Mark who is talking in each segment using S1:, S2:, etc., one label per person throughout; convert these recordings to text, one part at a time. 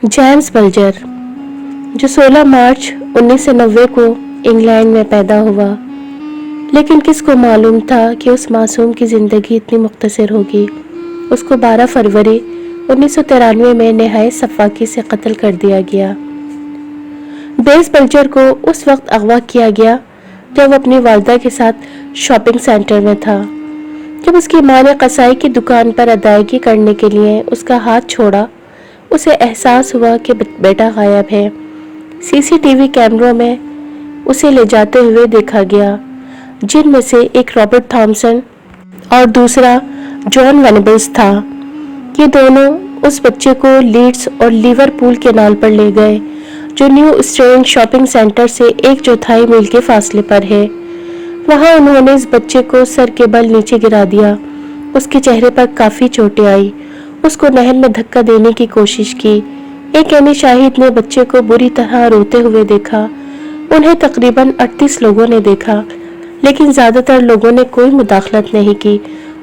S1: James बल्जर जो 16 मार्च 1990 को England में पैदा हुआ, लेकिन किसको मालूम था कि उस मासूम की ज़िंदगी इतनी मुख्तसर होगी। उसको 12 फरवरी 1993 में नहायत सफाकी से कत्ल कर दिया गया। बेस बल्जर को उस वक्त अगवा किया गया जब वो अपनी वालदा के साथ शॉपिंग सेंटर में था। जब उसकी मां ने कसाई की दुकान पर अदायगी करने के लिए उसका हाथ छोड़ा, उसे एहसास हुआ कि बेटा गायब है। सीसीटीवी कैमरों में उसे ले जाते हुए देखा गया, जिनमें से एक रॉबर्ट थॉमसन और दूसरा जॉन वेनेबल्स था। ये दोनों उस बच्चे को लीड्स और लिवरपूल केनाल पर ले गए, जो न्यू स्ट्रेंड शॉपिंग सेंटर से 1/4 मील के फासले पर है। वहां उन्होंने इस बच्चे को सर के बल नीचे गिरा दिया। उसके चेहरे पर काफी चोटें आई। उसको नहर में धक्का देने की कोशिश की। एक अन्य शाहिद ने बच्चे को बुरी तरह रोते हुए देखा। उन्हें तकरीबन 38 लोगों ने देखा, लेकिन ज्यादातर लोगों ने कोई मुदाखलत नहीं की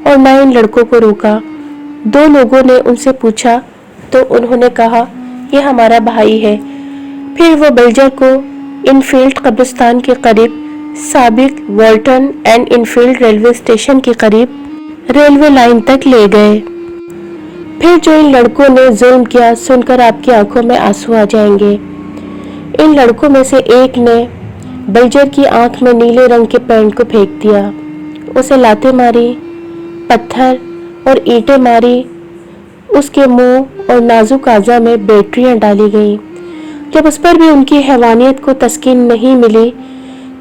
S1: और न इन लड़कों को रोका। 2 लोगों ने उनसे पूछा तो उन्होंने कहा, यह हमारा भाई है। फिर वो बल्जर को इनफील्ड कब्रिस्तान के करीब साबिक वॉल्टन एंड इनफील्ड रेलवे स्टेशन के करीब रेलवे लाइन तक ले गए। फिर जो इन लड़कों ने जुल्म किया सुनकर आपकी आंखों में आंसू आ जाएंगे। इन लड़कों में से एक ने बल्जर की आंख में नीले रंग के पेंट को फेंक दिया। उसे लातें मारी, पत्थर और ईंटें मारी। उसके मुंह और नाजुक आज़ा में बैटरियां डाली गईं। जब उस पर भी उनकी हैवानियत को तस्कीन नहीं मिली,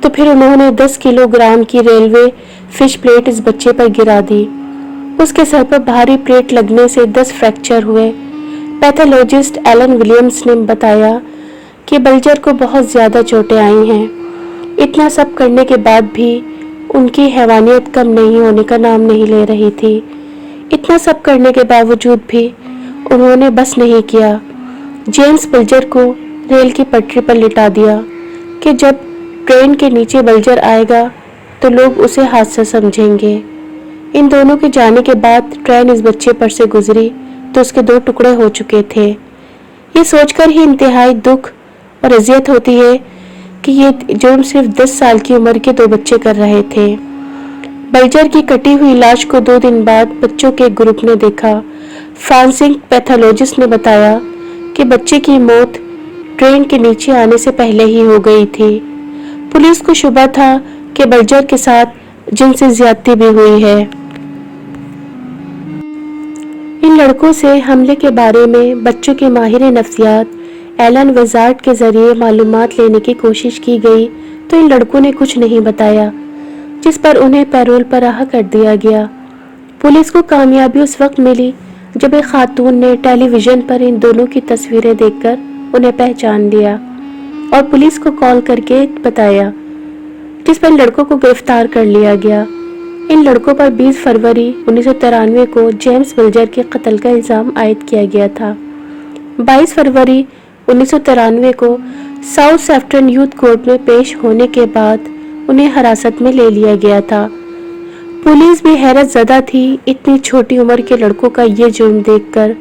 S1: तो फिर उन्होंने 10 किलोग्राम की रेलवे फिश प्लेट इस बच्चे पर गिरा दी। उसके सर पर भारी प्लेट लगने से 10 फ्रैक्चर हुए। पैथोलॉजिस्ट एलन विलियम्स ने बताया कि बल्जर को बहुत ज़्यादा चोटें आई हैं। इतना सब करने के बाद भी उनकी हैवानियत कम नहीं होने का नाम नहीं ले रही थी। इतना सब करने के बावजूद भी उन्होंने बस नहीं किया। जेम्स बल्जर को रेल की पटरी पर लिटा दिया कि जब ट्रेन के नीचे बल्जर आएगा तो लोग उसे हादसा समझेंगे। इन दोनों के जाने के बाद ट्रेन इस बच्चे पर से गुजरी तो उसके 2 टुकड़े हो चुके थे। ये सोचकर ही इंतहाई दुख और अजियत होती है कि ये जुर्म सिर्फ 10 साल की उम्र के 2 बच्चे कर रहे थे। बल्जर की कटी हुई लाश को 2 दिन बाद बच्चों के एक ग्रुप ने देखा। फ्रांसिक पैथोलॉजिस्ट ने बताया कि बच्चे की मौत ट्रेन के नीचे आने से पहले ही हो गई थी। पुलिस को शुबा था कि बल्जर के साथ जिनसी ज्यादती भी हुई है। इन लड़कों से हमले के बारे में बच्चों के माहिर नफ्सियात एलन विजार्ड के जरिए मालूमात लेने की कोशिश की गई तो इन लड़कों ने कुछ नहीं बताया, जिस पर उन्हें पैरोल पर रहा कर दिया गया। पुलिस को कामयाबी उस वक्त मिली जब एक खातून ने टेलीविजन पर इन दोनों की तस्वीरें देखकर उन्हें पहचान लिया और पुलिस को कॉल करके बताया, जिस पर लड़कों को गिरफ्तार कर लिया गया। इन लड़कों पर 20 फरवरी 1993 को जेम्स बल्जर के कत्ल का इल्ज़ाम आयद किया गया था। 22 फरवरी 1993 को साउथ सेफ्टन यूथ कोर्ट में पेश होने के बाद उन्हें हिरासत में ले लिया गया था। पुलिस भी हैरत ज़दा थी इतनी छोटी उम्र के लड़कों का ये जुर्म देखकर।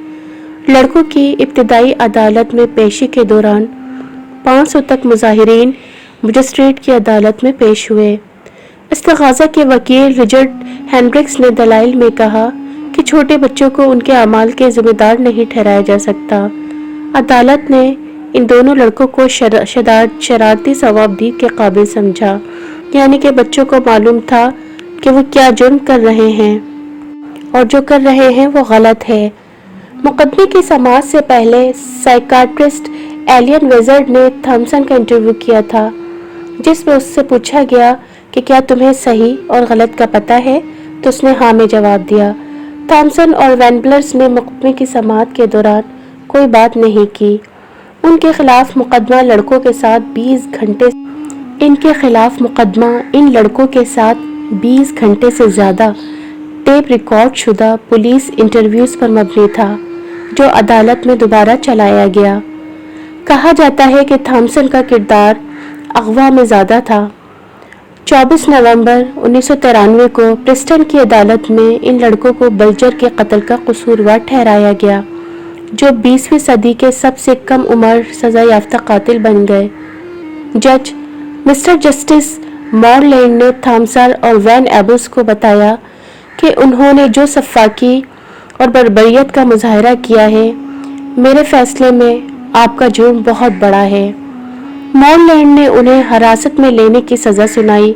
S1: लड़कों की इब्तिदाई अदालत में पेशी के दौरान 500 तक मुजाहिरीन मजिस्ट्रेट की अदालत में पेश हुए। इस्तग़ाज़ा के वकील रिचर्ड हेंड्रिक्स ने दलाइल में कहा कि छोटे बच्चों को उनके अमाल के जिम्मेदार नहीं ठहराया जा सकता। अदालत ने इन दोनों लड़कों को शरारती सवाबदीद के काबिल समझा, यानी कि बच्चों को मालूम था कि वो क्या जुर्म कर रहे हैं और जो कर रहे हैं वो गलत है। मुकदमे की समाअत से पहले साइकाट्रिस्ट एलियन विजार्ड ने थॉमसन का इंटरव्यू किया था, जिसमें उससे पूछा गया कि क्या तुम्हें सही और गलत का पता है, तो उसने हाँ में जवाब दिया। थॉमसन और वेनेबल्स ने मुकदमे की समाअत के दौरान कोई बात नहीं की। उनके खिलाफ मुकदमा लड़कों के साथ 20 घंटे इन लड़कों के साथ 20 घंटे से ज़्यादा टेप रिकॉर्ड शुदा पुलिस इंटरव्यूज पर मबनी था, जो अदालत में दोबारा चलाया गया। कहा जाता है कि थॉमसन का किरदार अगवा में ज़्यादा था। 24 नवंबर 1993 को प्रिस्टन की अदालत में इन लड़कों को बल्जर के कत्ल का कसूरवार ठहराया गया جو 20वीं सदी के सबसे कम उम्र सजा याफ्ता कातिल बन गए। जज मिस्टर जस्टिस मॉरलैंड ने थॉमसन और वैन एबल्स को बताया कि उन्होंने जो सफाकी और बर्बरियत का मुजाहरा किया है, मेरे फैसले में आपका जुर्म बहुत बड़ा है। मॉरलैंड ने उन्हें हिरासत में लेने की सज़ा सुनाई।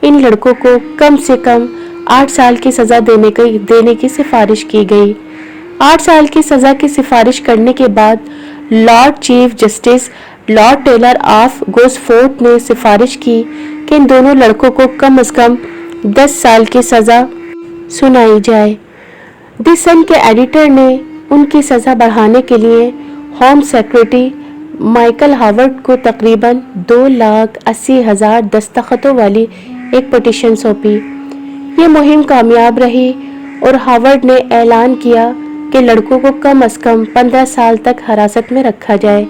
S1: इन लड़कों को कम से कम 8 साल की सज़ा देने की सिफारिश की गई। 8 साल की सज़ा की सिफारिश करने के बाद Lord Chief Justice Lord Taylor of Gosforth ने सिफारिश की कि इन दोनों लड़कों को कम से कम 10 साल की सज़ा सुनाई जाए। द सन के एडिटर ने उनकी सज़ा बढ़ाने के लिए होम सेक्रेटरी माइकल हावर्ड को तकरीबन 2,80,000 दस्तखतों वाली एक पिटीशन सौंपी। ये मुहिम कामयाब रही और हावर्ड ने ऐलान किया कि लड़कों को कम से कम 15 साल तक हिरासत में रखा जाए,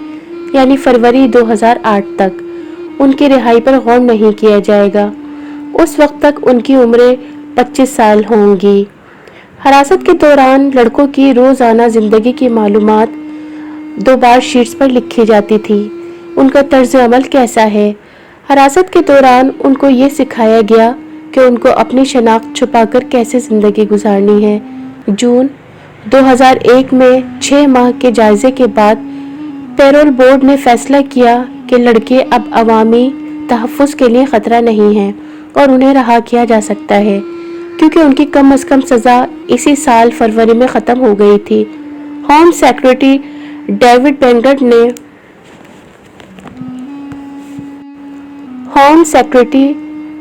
S1: यानी फरवरी 2008 तक उनकी रिहाई पर गौर नहीं किया जाएगा। उस वक्त तक उनकी उम्रें 25 साल होंगी। हिरासत के दौरान लड़कों की रोज़ाना ज़िंदगी की मालूमात 2 बार शीट्स पर लिखी जाती थी। उनका तर्ज अमल कैसा है। हिरासत के दौरान उनको ये सिखाया गया कि उनको अपनी शनाख्त छुपाकर कैसे ज़िंदगी गुजारनी है। जून 2001 में 6 माह के जायजे के बाद पैरोल बोर्ड ने फैसला किया कि लड़के अब अवामी तहफ़्फ़ुज़ के लिए ख़तरा नहीं हैं और उन्हें रहा किया जा सकता है, क्योंकि उनकी कम से कम सज़ा इसी साल फरवरी में ख़त्म हो गई थी। होम सेक्रेटरी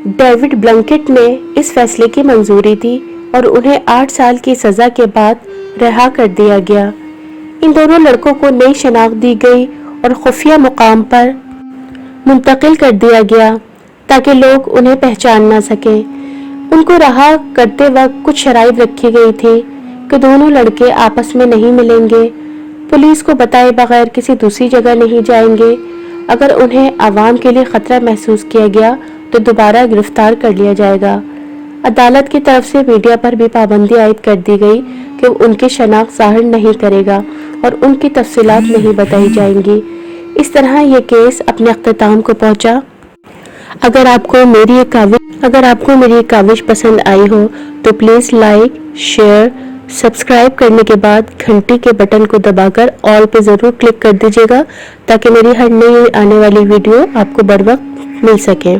S1: डेविड ब्लंकेट ने इस फैसले की मंजूरी दी और उन्हें 8 साल की सज़ा के बाद रिहा कर दिया गया। इन दोनों लड़कों को नई शनाख्त दी गई और खुफिया मुकाम पर मुंतकिल कर दिया गया ताकि लोग उन्हें पहचान ना सकें। उनको रहा करते वक्त कुछ शराइत रखी गई थी कि दोनों लड़के आपस में नहीं मिलेंगे, पुलिस को बताए बगैर किसी दूसरी जगह नहीं जाएंगे। अगर उन्हें आवाम के लिए ख़तरा महसूस किया गया तो दोबारा गिरफ्तार कर लिया जाएगा। अदालत की तरफ से मीडिया पर भी पाबंदी आयद कर दी गई कि उनकी शनाख्त ज़ाहिर नहीं करेगा और उनकी तफसीलात नहीं बताई जाएंगी। इस तरह ये केस अपने अख्ताम को पहुंचा। अगर आपको मेरी ये काविश पसंद आई हो तो प्लीज़ लाइक, शेयर, सब्सक्राइब करने के बाद घंटी के बटन को दबाकर ऑल पे ज़रूर क्लिक कर दीजिएगा ताकि मेरी हर नई आने वाली वीडियो आपको बर वक्त मिल सके।